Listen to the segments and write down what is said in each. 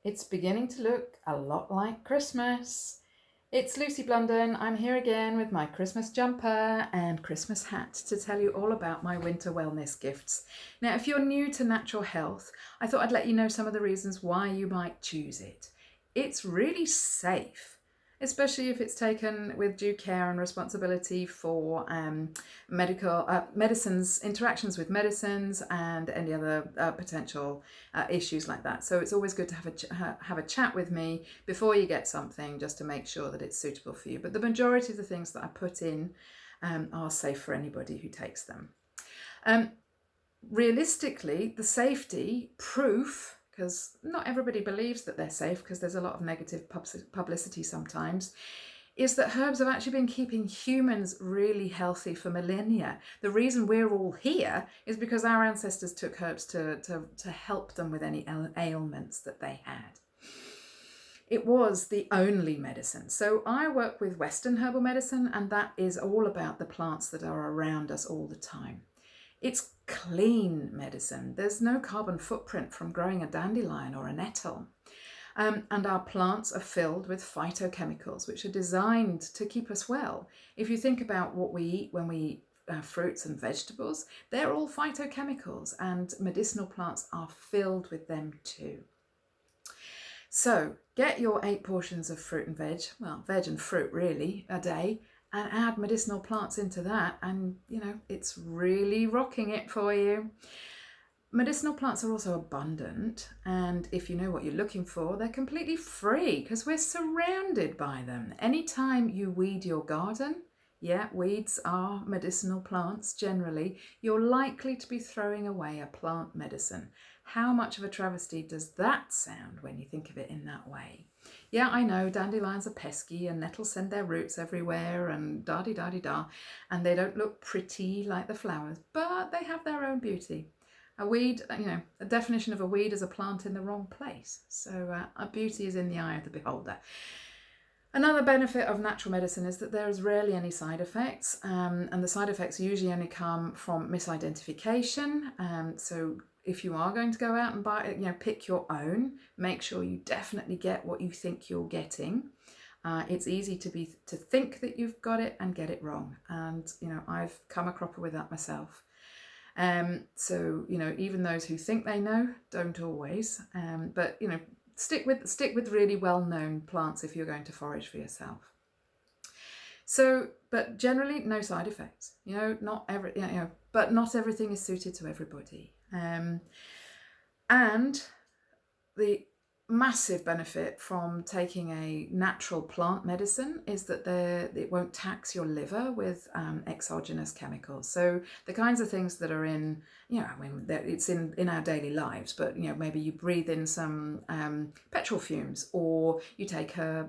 It's beginning to look a lot like Christmas. It's Lucy Blunden. I'm here again with my Christmas jumper and Christmas hat to tell you all about my winter wellness gifts. Now, if you're new to natural health, I thought I'd let you know some of the reasons why you might choose it. It's really safe, especially if it's taken with due care and responsibility for medicines, interactions with medicines, and any other potential issues like that. So it's always good to have a chat with me before you get something, just to make sure that it's suitable for you. But the majority of the things that I put in are safe for anybody who takes them. Realistically, the safety proof, because not everybody believes that they're safe because there's a lot of negative publicity sometimes, is that herbs have actually been keeping humans really healthy for millennia. The reason we're all here is because our ancestors took herbs to help them with any ailments that they had. It was the only medicine. So I work with Western herbal medicine, and that is all about the plants that are around us all the time. It's clean medicine. There's no carbon footprint from growing a dandelion or a nettle. And our plants are filled with phytochemicals, which are designed to keep us well. If you think about what we eat when we eat fruits and vegetables, they're all phytochemicals, and medicinal plants are filled with them too. So get your 8 portions of fruit and veg, well, veg and fruit really, a day, and add medicinal plants into that, and it's really rocking it for you. Medicinal plants are also abundant, and if you know what you're looking for, they're completely free because we're surrounded by them. Anytime you weed your garden, weeds are medicinal plants generally, you're likely to be throwing away a plant medicine. How much of a travesty does that sound when you think of it in that way? Yeah, I know dandelions are pesky and nettles send their roots everywhere and da-di-da-di-da, and they don't look pretty like the flowers, but they have their own beauty. A weed, a definition of a weed is a plant in the wrong place. So a beauty is in the eye of the beholder. Another benefit of natural medicine is that there is rarely any side effects, and the side effects usually only come from misidentification. So if you are going to go out and buy, pick your own, make sure you definitely get what you think you're getting. It's easy to think that you've got it and get it wrong, and I've come a cropper with that myself. So even those who think they know don't always. But stick with really well-known plants if you're going to forage for yourself. So, but generally no side effects. But not everything is suited to everybody. And the massive benefit from taking a natural plant medicine is that it won't tax your liver with exogenous chemicals. So the kinds of things that are in, it's in our daily lives, but maybe you breathe in some petrol fumes, or you take a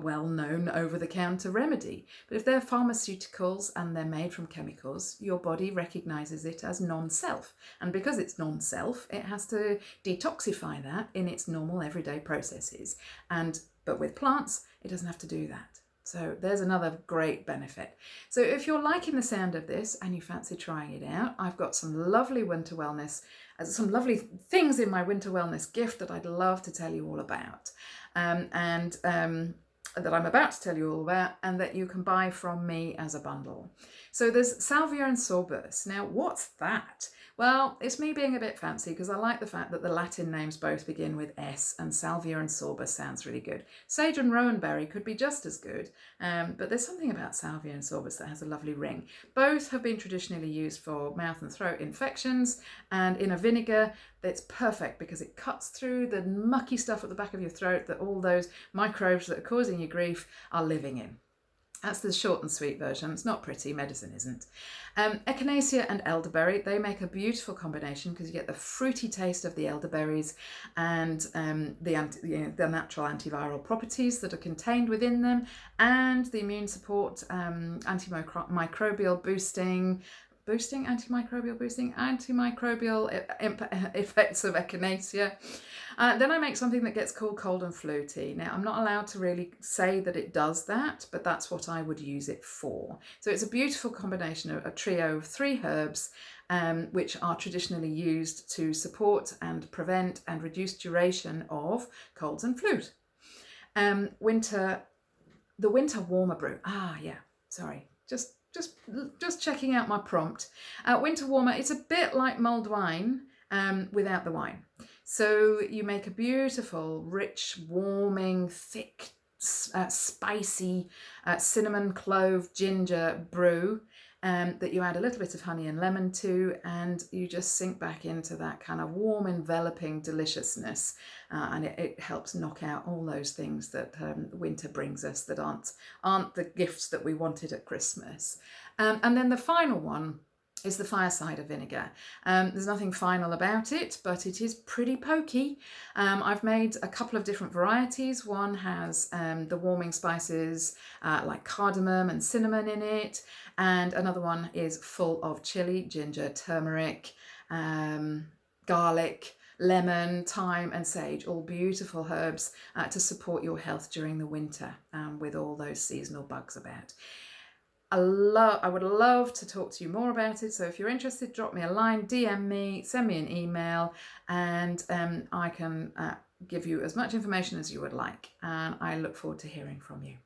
well-known over-the-counter remedy. But if they're pharmaceuticals and they're made from chemicals, your body recognises it as non-self. And because it's non-self, it has to detoxify that in its normal everyday processes. But with plants, it doesn't have to do that. So there's another great benefit. So if you're liking the sound of this and you fancy trying it out, I've got some lovely winter wellness, some lovely things in my winter wellness gift that I'd love to tell you all about. That I'm about to tell you all about, and that you can buy from me as a bundle. So there's Salvia and Sorbus. Now, what's that? Well, it's me being a bit fancy because I like the fact that the Latin names both begin with S, and Salvia and Sorbus sounds really good. Sage and rowanberry could be just as good, but there's something about Salvia and Sorbus that has a lovely ring. Both have been traditionally used for mouth and throat infections, and in a vinegar that's perfect because it cuts through the mucky stuff at the back of your throat that all those microbes that are causing you grief are living in. That's the short and sweet version. It's not pretty, medicine isn't. Echinacea and elderberry, they make a beautiful combination because you get the fruity taste of the elderberries and the natural antiviral properties that are contained within them, and the immune support, antimicrobial boosting, boosting, antimicrobial effects of Echinacea. Then I make something that gets called cold and flu tea. Now, I'm not allowed to really say that it does that, but that's what I would use it for. So it's a beautiful combination of a trio of 3 herbs, which are traditionally used to support and prevent and reduce duration of colds and flus. The winter warmer brew. Just checking out my prompt. Winter warmer, it's a bit like mulled wine without the wine. So you make a beautiful, rich, warming, thick, spicy cinnamon, clove, ginger brew that you add a little bit of honey and lemon to, and you just sink back into that kind of warm, enveloping deliciousness, and it helps knock out all those things that winter brings us that aren't the gifts that we wanted at Christmas. And then the final one is the fire cider vinegar. There's nothing final about it, but it is pretty poky. I've made a couple of different varieties. One has the warming spices like cardamom and cinnamon in it, and another one is full of chili, ginger, turmeric, garlic, lemon, thyme and sage, all beautiful herbs to support your health during the winter with all those seasonal bugs about. I would love to talk to you more about it. So if you're interested, drop me a line, DM me, send me an email, and I can give you as much information as you would like. And I look forward to hearing from you.